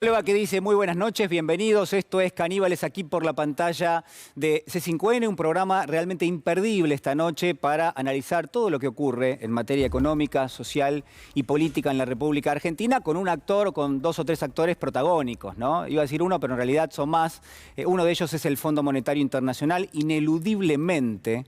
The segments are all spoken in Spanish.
Prueba que dice muy buenas noches, bienvenidos. Esto es Caníbales aquí por la pantalla de C5N, un programa realmente imperdible esta noche para analizar todo lo que ocurre en materia económica, social y política en la República Argentina con un actor o con dos o tres actores protagónicos, ¿no? Iba a decir uno, pero en realidad son más. Uno de ellos es el Fondo Monetario Internacional. Ineludiblemente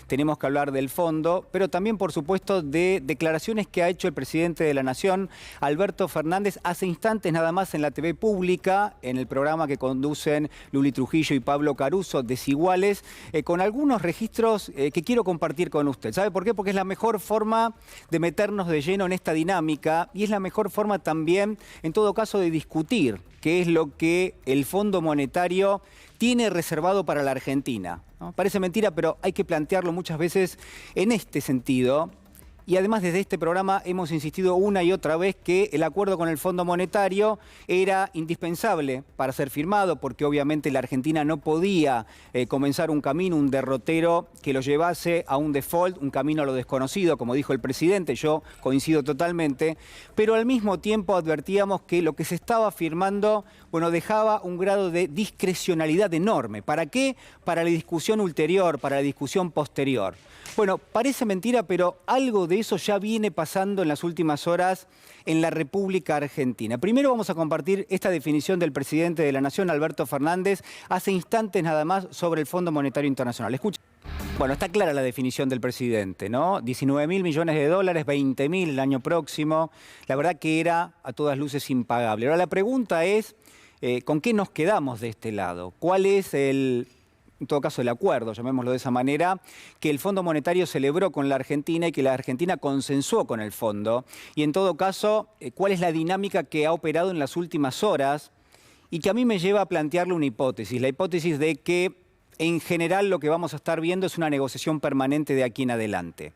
tenemos que hablar del fondo, pero también, por supuesto, de declaraciones que ha hecho el presidente de la Nación, Alberto Fernández, hace instantes nada más en la TV pública, en el programa que conducen Luli Trujillo y Pablo Caruso, Desiguales, con algunos registros que quiero compartir con usted. ¿Sabe por qué? Porque es la mejor forma de meternos de lleno en esta dinámica y es la mejor forma también, en todo caso, de discutir qué es lo que el Fondo Monetario tiene reservado para la Argentina, ¿no? Parece mentira, pero hay que plantearlo muchas veces en este sentido. Y además desde este programa hemos insistido una y otra vez que el acuerdo con el Fondo Monetario era indispensable para ser firmado, porque obviamente la Argentina no podía comenzar un camino, un derrotero que lo llevase a un default, un camino a lo desconocido, como dijo el presidente. Yo coincido totalmente, pero al mismo tiempo advertíamos que lo que se estaba firmando, bueno, dejaba un grado de discrecionalidad enorme. ¿Para qué? Para la discusión ulterior, para la discusión posterior. Bueno, parece mentira, pero algo de eso ya viene pasando en las últimas horas en la República Argentina. Primero vamos a compartir esta definición del presidente de la Nación, Alberto Fernández, hace instantes nada más sobre el Fondo Monetario Internacional. Escucha. Bueno, está clara la definición del presidente, ¿no? 19.000 millones de dólares, 20.000 el año próximo. La verdad que era a todas luces impagable. Ahora la pregunta es, ¿con qué nos quedamos de este lado? ¿Cuál es en todo caso el acuerdo, llamémoslo de esa manera, que el Fondo Monetario celebró con la Argentina y que la Argentina consensuó con el fondo? Y en todo caso, ¿cuál es la dinámica que ha operado en las últimas horas? Y que a mí me lleva a plantearle una hipótesis, la hipótesis de que en general lo que vamos a estar viendo es una negociación permanente de aquí en adelante.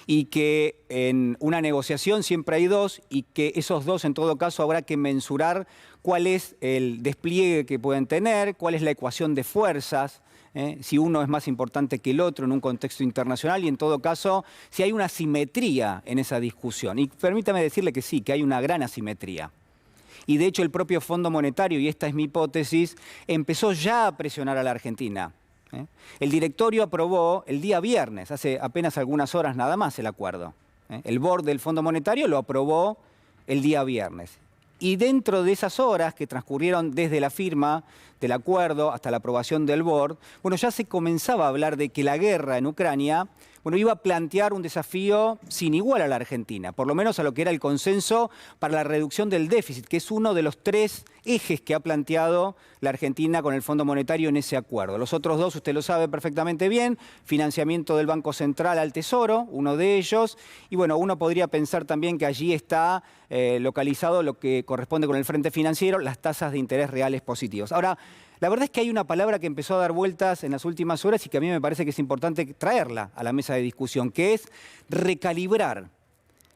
Y que en una negociación siempre hay dos y que esos dos en todo caso habrá que mensurar cuál es el despliegue que pueden tener, cuál es la ecuación de fuerzas, si uno es más importante que el otro en un contexto internacional y en todo caso si hay una asimetría en esa discusión. Y permítame decirle que sí, que hay una gran asimetría. Y de hecho el propio Fondo Monetario, y esta es mi hipótesis, empezó ya a presionar a la Argentina. El directorio aprobó el día viernes, hace apenas algunas horas nada más, el acuerdo. El board del Fondo Monetario lo aprobó el día viernes. Y dentro de esas horas que transcurrieron desde la firma del acuerdo hasta la aprobación del board, bueno, ya se comenzaba a hablar de que la guerra en Ucrania, bueno, iba a plantear un desafío sin igual a la Argentina, por lo menos a lo que era el consenso para la reducción del déficit, que es uno de los tres ejes que ha planteado la Argentina con el Fondo Monetario en ese acuerdo. Los otros dos, usted lo sabe perfectamente bien, financiamiento del Banco Central al Tesoro, uno de ellos, y bueno, uno podría pensar también que allí está localizado lo que corresponde con el frente financiero, las tasas de interés reales positivos. Ahora, la verdad es que hay una palabra que empezó a dar vueltas en las últimas horas y que a mí me parece que es importante traerla a la mesa de discusión, que es recalibrar.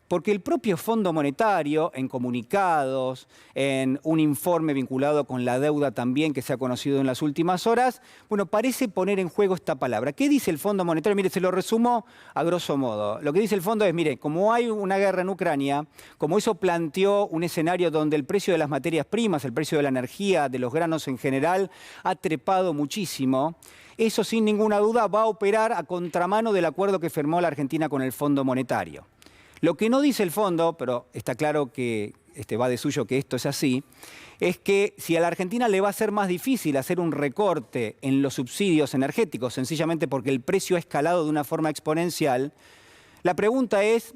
Porque el propio Fondo Monetario, en comunicados, en un informe vinculado con la deuda también que se ha conocido en las últimas horas, bueno, parece poner en juego esta palabra. ¿Qué dice el Fondo Monetario? Mire, se lo resumo a grosso modo. Lo que dice el fondo es, mire, como hay una guerra en Ucrania, como eso planteó un escenario donde el precio de las materias primas, el precio de la energía, de los granos en general, ha trepado muchísimo, eso sin ninguna duda va a operar a contramano del acuerdo que firmó la Argentina con el Fondo Monetario. Lo que no dice el fondo, pero está claro que va de suyo que esto es así, es que si a la Argentina le va a ser más difícil hacer un recorte en los subsidios energéticos, sencillamente porque el precio ha escalado de una forma exponencial, la pregunta es,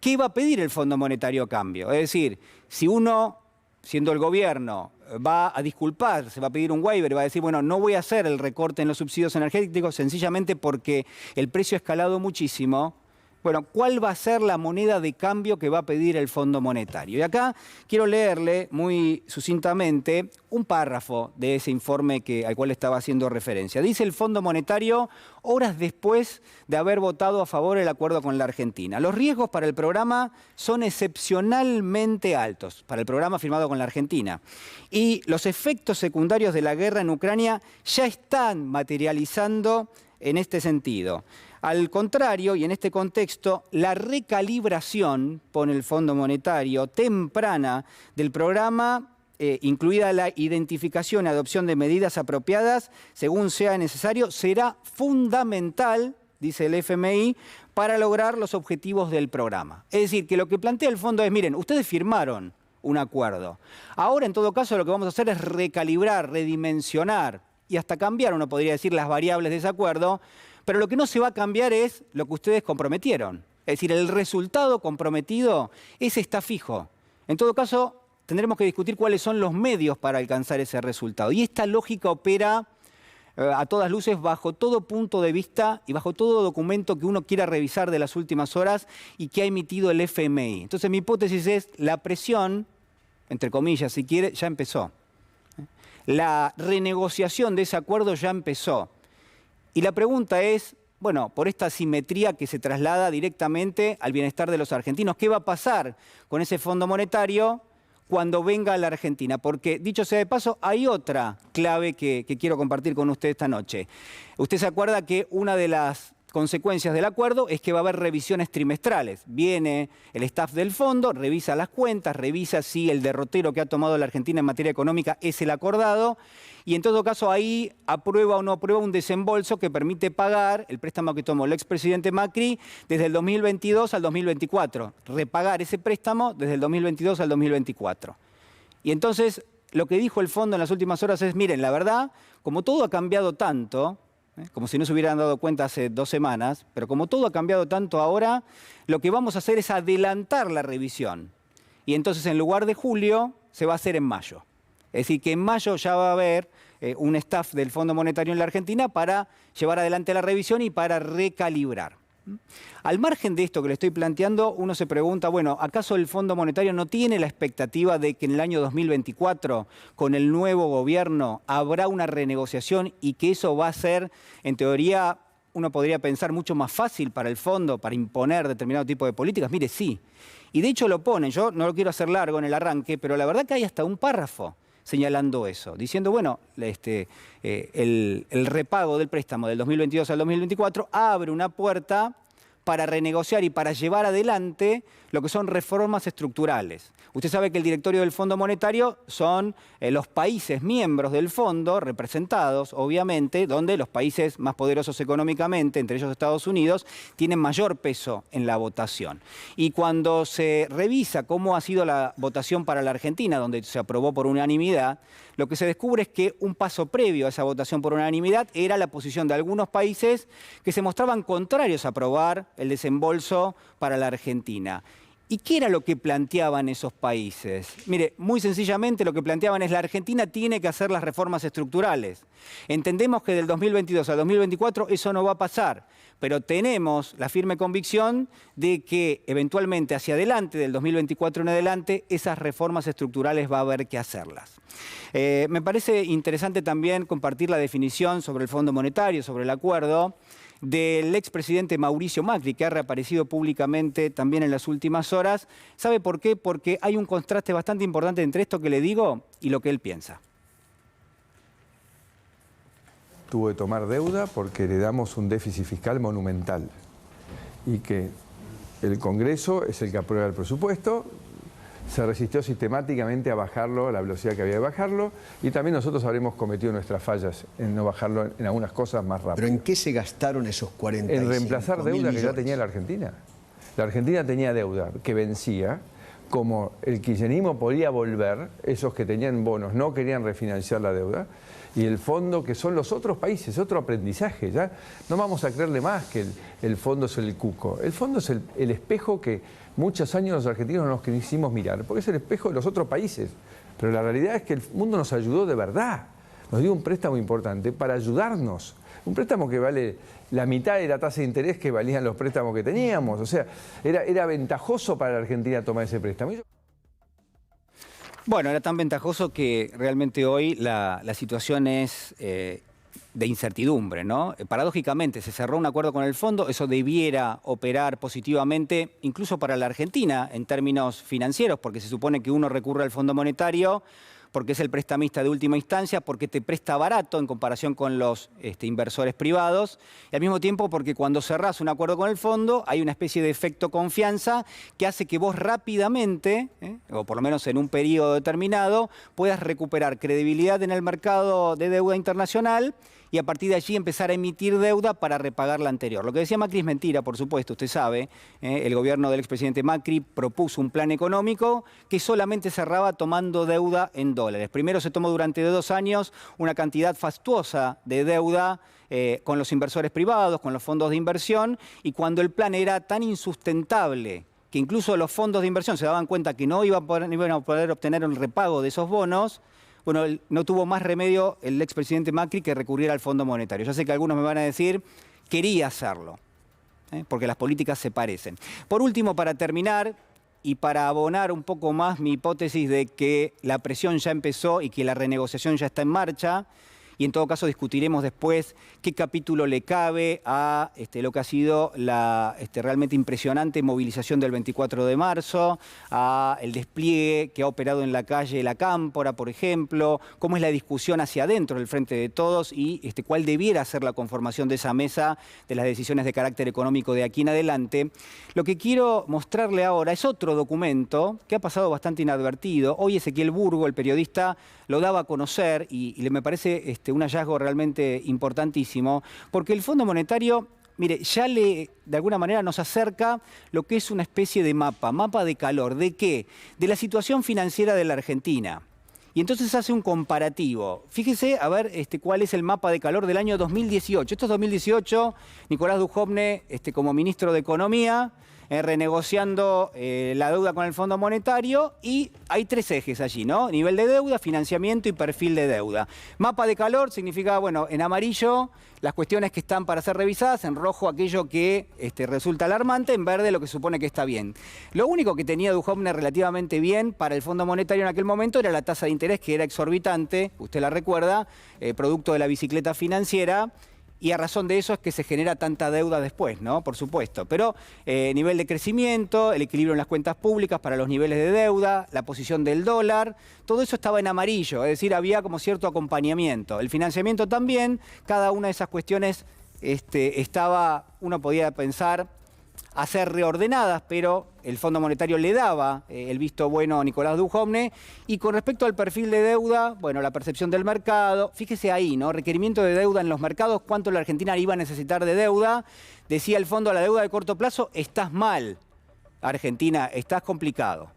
¿qué va a pedir el Fondo Monetario a cambio? Es decir, si uno, siendo el gobierno, va a disculpar, se va a pedir un waiver y va a decir, bueno, no voy a hacer el recorte en los subsidios energéticos sencillamente porque el precio ha escalado muchísimo. Bueno, ¿cuál va a ser la moneda de cambio que va a pedir el Fondo Monetario? Y acá quiero leerle muy sucintamente un párrafo de ese informe al cual estaba haciendo referencia. Dice el Fondo Monetario, horas después de haber votado a favor del acuerdo con la Argentina: los riesgos para el programa son excepcionalmente altos, para el programa firmado con la Argentina. Y los efectos secundarios de la guerra en Ucrania ya están materializando en este sentido. Al contrario, y en este contexto, la recalibración, pone el Fondo Monetario, temprana del programa, incluida la identificación y adopción de medidas apropiadas, según sea necesario, será fundamental, dice el FMI, para lograr los objetivos del programa. Es decir, que lo que plantea el fondo es, miren, ustedes firmaron un acuerdo. Ahora, en todo caso, lo que vamos a hacer es recalibrar, redimensionar y hasta cambiar, uno podría decir, las variables de ese acuerdo, pero lo que no se va a cambiar es lo que ustedes comprometieron. Es decir, el resultado comprometido, ese está fijo. En todo caso, tendremos que discutir cuáles son los medios para alcanzar ese resultado. Y esta lógica opera a todas luces bajo todo punto de vista y bajo todo documento que uno quiera revisar de las últimas horas y que ha emitido el FMI. Entonces mi hipótesis es la presión, entre comillas si quiere, ya empezó. La renegociación de ese acuerdo ya empezó. Y la pregunta es, bueno, por esta asimetría que se traslada directamente al bienestar de los argentinos, ¿qué va a pasar con ese Fondo Monetario cuando venga a la Argentina? Porque, dicho sea de paso, hay otra clave que quiero compartir con usted esta noche. Usted se acuerda que una de las consecuencias del acuerdo es que va a haber revisiones trimestrales. Viene el staff del fondo, revisa las cuentas, revisa si el derrotero que ha tomado la Argentina en materia económica es el acordado, y en todo caso ahí aprueba o no aprueba un desembolso que permite pagar el préstamo que tomó el expresidente Macri desde el 2022 al 2024, repagar ese préstamo desde el 2022 al 2024. Y entonces lo que dijo el fondo en las últimas horas es, miren, la verdad, como todo ha cambiado tanto, como si no se hubieran dado cuenta hace 2 semanas, pero como todo ha cambiado tanto ahora, lo que vamos a hacer es adelantar la revisión. Y entonces en lugar de julio, se va a hacer en mayo. Es decir, que en mayo ya va a haber un staff del Fondo Monetario en la Argentina para llevar adelante la revisión y para recalibrar. Al margen de esto que le estoy planteando, uno se pregunta, bueno, ¿acaso el Fondo Monetario no tiene la expectativa de que en el año 2024, con el nuevo gobierno, habrá una renegociación y que eso va a ser, en teoría, uno podría pensar mucho más fácil para el fondo, para imponer determinado tipo de políticas? Mire, sí. Y de hecho lo ponen, yo no lo quiero hacer largo en el arranque, pero la verdad que hay hasta un párrafo señalando eso, diciendo, bueno, el repago del préstamo del 2022 al 2024 abre una puerta para renegociar y para llevar adelante lo que son reformas estructurales. Usted sabe que el directorio del Fondo Monetario son los países miembros del fondo, representados, obviamente, donde los países más poderosos económicamente, entre ellos Estados Unidos, tienen mayor peso en la votación. Y cuando se revisa cómo ha sido la votación para la Argentina, donde se aprobó por unanimidad, lo que se descubre es que un paso previo a esa votación por unanimidad era la posición de algunos países que se mostraban contrarios a aprobar el desembolso para la Argentina. ¿Y qué era lo que planteaban esos países? Mire, muy sencillamente lo que planteaban es la Argentina tiene que hacer las reformas estructurales. Entendemos que del 2022 al 2024 eso no va a pasar, pero tenemos la firme convicción de que eventualmente hacia adelante, del 2024 en adelante, esas reformas estructurales va a haber que hacerlas. Me parece interesante también compartir la definición sobre el Fondo Monetario, sobre el acuerdo, del expresidente Mauricio Macri, que ha reaparecido públicamente también en las últimas horas. ¿Sabe por qué? Porque hay un contraste bastante importante entre esto que le digo y lo que él piensa. Tuvo que tomar deuda porque heredamos un déficit fiscal monumental y que el Congreso es el que aprueba el presupuesto, se resistió sistemáticamente a bajarlo a la velocidad que había de bajarlo, y también nosotros habremos cometido nuestras fallas en no bajarlo en algunas cosas más rápido. ¿Pero en qué se gastaron esos 45.000 En reemplazar deuda millones? que ya tenía la Argentina. La Argentina tenía deuda que vencía, como el kirchnerismo podía volver, esos que tenían bonos no querían refinanciar la deuda, y el fondo, que son los otros países, otro aprendizaje. Ya no vamos a creerle más que el fondo es el cuco. El fondo es el espejo que muchos años los argentinos no nos quisimos mirar, porque es el espejo de los otros países. Pero la realidad es que el mundo nos ayudó de verdad. Nos dio un préstamo importante para ayudarnos. Un préstamo que vale la mitad de la tasa de interés que valían los préstamos que teníamos. O sea, era ventajoso para la Argentina tomar ese préstamo. Bueno, era tan ventajoso que realmente hoy la situación es de incertidumbre, ¿no? Paradójicamente, se cerró un acuerdo con el fondo, eso debiera operar positivamente, incluso para la Argentina, en términos financieros, porque se supone que uno recurre al Fondo Monetario porque es el prestamista de última instancia, porque te presta barato en comparación con los inversores privados, y al mismo tiempo porque cuando cerrás un acuerdo con el fondo hay una especie de efecto confianza que hace que vos rápidamente, o por lo menos en un periodo determinado, puedas recuperar credibilidad en el mercado de deuda internacional y a partir de allí empezar a emitir deuda para repagar la anterior. Lo que decía Macri es mentira, por supuesto, usted sabe. El gobierno del expresidente Macri propuso un plan económico que solamente cerraba tomando deuda en dólares. Primero se tomó durante 2 años una cantidad fastuosa de deuda con los inversores privados, con los fondos de inversión, y cuando el plan era tan insustentable que incluso los fondos de inversión se daban cuenta que no iban a poder obtener el repago de esos bonos, bueno, no tuvo más remedio el expresidente Macri que recurrir al Fondo Monetario. Ya sé que algunos me van a decir, quería hacerlo, porque las políticas se parecen. Por último, para terminar, y para abonar un poco más mi hipótesis de que la presión ya empezó y que la renegociación ya está en marcha, y en todo caso discutiremos después qué capítulo le cabe a lo que ha sido la realmente impresionante movilización del 24 de marzo, a el despliegue que ha operado en la calle La Cámpora, por ejemplo, cómo es la discusión hacia adentro del Frente de Todos y cuál debiera ser la conformación de esa mesa de las decisiones de carácter económico de aquí en adelante. Lo que quiero mostrarle ahora es otro documento que ha pasado bastante inadvertido. Hoy Ezequiel Burgo, el periodista, lo daba a conocer y me parece un hallazgo realmente importantísimo, porque el Fondo Monetario, mire, ya de alguna manera nos acerca lo que es una especie de mapa de calor. ¿De qué? De la situación financiera de la Argentina. Y entonces hace un comparativo. Fíjese, a ver, cuál es el mapa de calor del año 2018. Esto es 2018, Nicolás Dujovne como ministro de Economía, renegociando la deuda con el Fondo Monetario, y hay 3 ejes allí, ¿no? Nivel de deuda, financiamiento y perfil de deuda. Mapa de calor significa, bueno, en amarillo las cuestiones que están para ser revisadas, en rojo aquello que resulta alarmante, en verde lo que supone que está bien. Lo único que tenía Dujovne relativamente bien para el Fondo Monetario en aquel momento era la tasa de interés, que era exorbitante, usted la recuerda, producto de la bicicleta financiera, y a razón de eso es que se genera tanta deuda después, ¿no? Por supuesto. Pero nivel de crecimiento, el equilibrio en las cuentas públicas para los niveles de deuda, la posición del dólar, todo eso estaba en amarillo, es decir, había como cierto acompañamiento. El financiamiento también, cada una de esas cuestiones estaba, uno podía pensar, a ser reordenadas, pero el Fondo Monetario le daba el visto bueno a Nicolás Dujovne. Y con respecto al perfil de deuda, bueno, la percepción del mercado, fíjese ahí, ¿no? Requerimiento de deuda en los mercados, cuánto la Argentina iba a necesitar de deuda. Decía el fondo, a la deuda de corto plazo, estás mal, Argentina, estás complicado.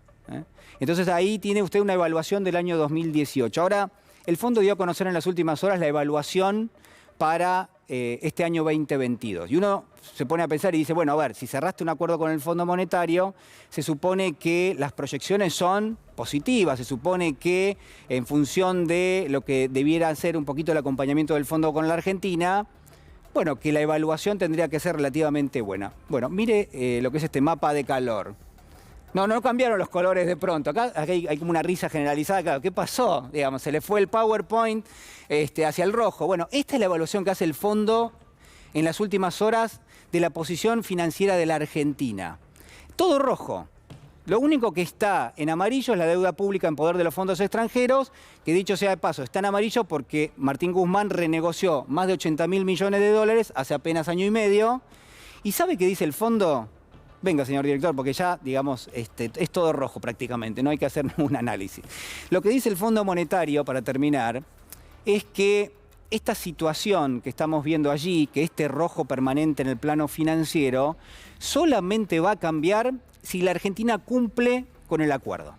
Entonces ahí tiene usted una evaluación del año 2018. Ahora, el fondo dio a conocer en las últimas horas la evaluación para este año 2022. Y uno se pone a pensar y dice, bueno, a ver, si cerraste un acuerdo con el Fondo Monetario, se supone que las proyecciones son positivas, se supone que en función de lo que debiera ser un poquito el acompañamiento del Fondo con la Argentina, bueno, que la evaluación tendría que ser relativamente buena. Bueno, mire lo que es este mapa de calor. No cambiaron los colores de pronto. Acá hay como una risa generalizada. Claro, ¿qué pasó? Digamos, se le fue el PowerPoint hacia el rojo. Bueno, esta es la evaluación que hace el fondo en las últimas horas de la posición financiera de la Argentina. Todo rojo. Lo único que está en amarillo es la deuda pública en poder de los fondos extranjeros, que dicho sea de paso, está en amarillo porque Martín Guzmán renegoció más de 80.000 millones de dólares hace apenas año y medio. ¿Y sabe qué dice el fondo? Venga, señor director, porque ya, digamos, es todo rojo prácticamente, no hay que hacer ningún análisis. Lo que dice el Fondo Monetario, para terminar, es que esta situación que estamos viendo allí, que este rojo permanente en el plano financiero, solamente va a cambiar si la Argentina cumple con el acuerdo.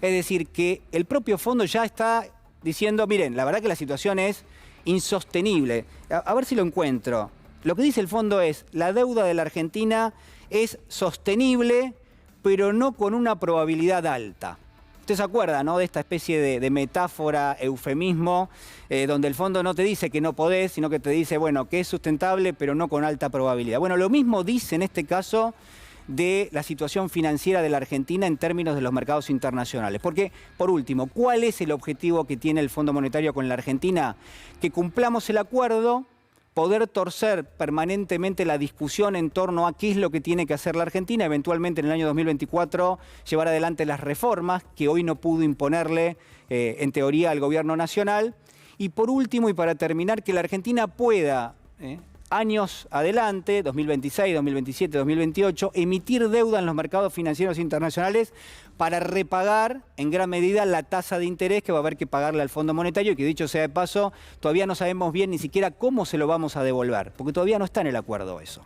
Es decir, que el propio fondo ya está diciendo, miren, la verdad que la situación es insostenible. A ver si lo encuentro. Lo que dice el fondo es, la deuda de la Argentina es sostenible, pero no con una probabilidad alta. Usted se acuerda, ¿no?, de esta especie de metáfora, eufemismo, donde el fondo no te dice que no podés, sino que te dice, bueno, que es sustentable, pero no con alta probabilidad. Bueno, lo mismo dice en este caso de la situación financiera de la Argentina en términos de los mercados internacionales. Porque, por último, ¿cuál es el objetivo que tiene el Fondo Monetario con la Argentina? Que cumplamos el acuerdo, poder torcer permanentemente la discusión en torno a qué es lo que tiene que hacer la Argentina, eventualmente en el año 2024 llevar adelante las reformas que hoy no pudo imponerle, en teoría, al gobierno nacional. Y por último, y para terminar, que la Argentina pueda, años adelante, 2026, 2027, 2028, emitir deuda en los mercados financieros internacionales para repagar en gran medida la tasa de interés que va a haber que pagarle al Fondo Monetario, y que dicho sea de paso, todavía no sabemos bien ni siquiera cómo se lo vamos a devolver, porque todavía no está en el acuerdo eso.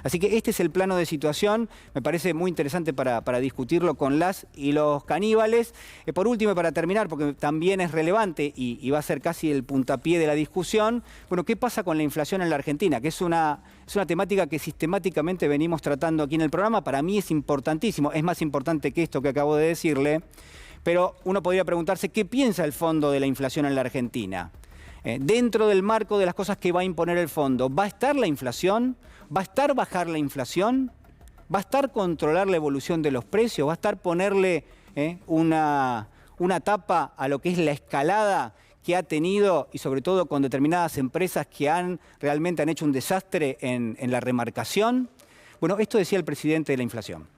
Así que este es el plano de situación, me parece muy interesante para discutirlo con las y los caníbales. Por último, y para terminar, porque también es relevante y va a ser casi el puntapié de la discusión, bueno, ¿qué pasa con la inflación en la Argentina? Que es una temática que sistemáticamente venimos tratando aquí en el programa. Para mí es importantísimo, es más importante que esto que acabo de decirle, pero uno podría preguntarse qué piensa el fondo de la inflación en la Argentina. Dentro del marco de las cosas que va a imponer el fondo, ¿va a estar la inflación? ¿Va a estar bajar la inflación? ¿Va a estar controlar la evolución de los precios? ¿Va a estar ponerle una tapa a lo que es la escalada que ha tenido, y sobre todo con determinadas empresas que realmente han hecho un desastre en la remarcación? Bueno, esto decía el presidente de la inflación.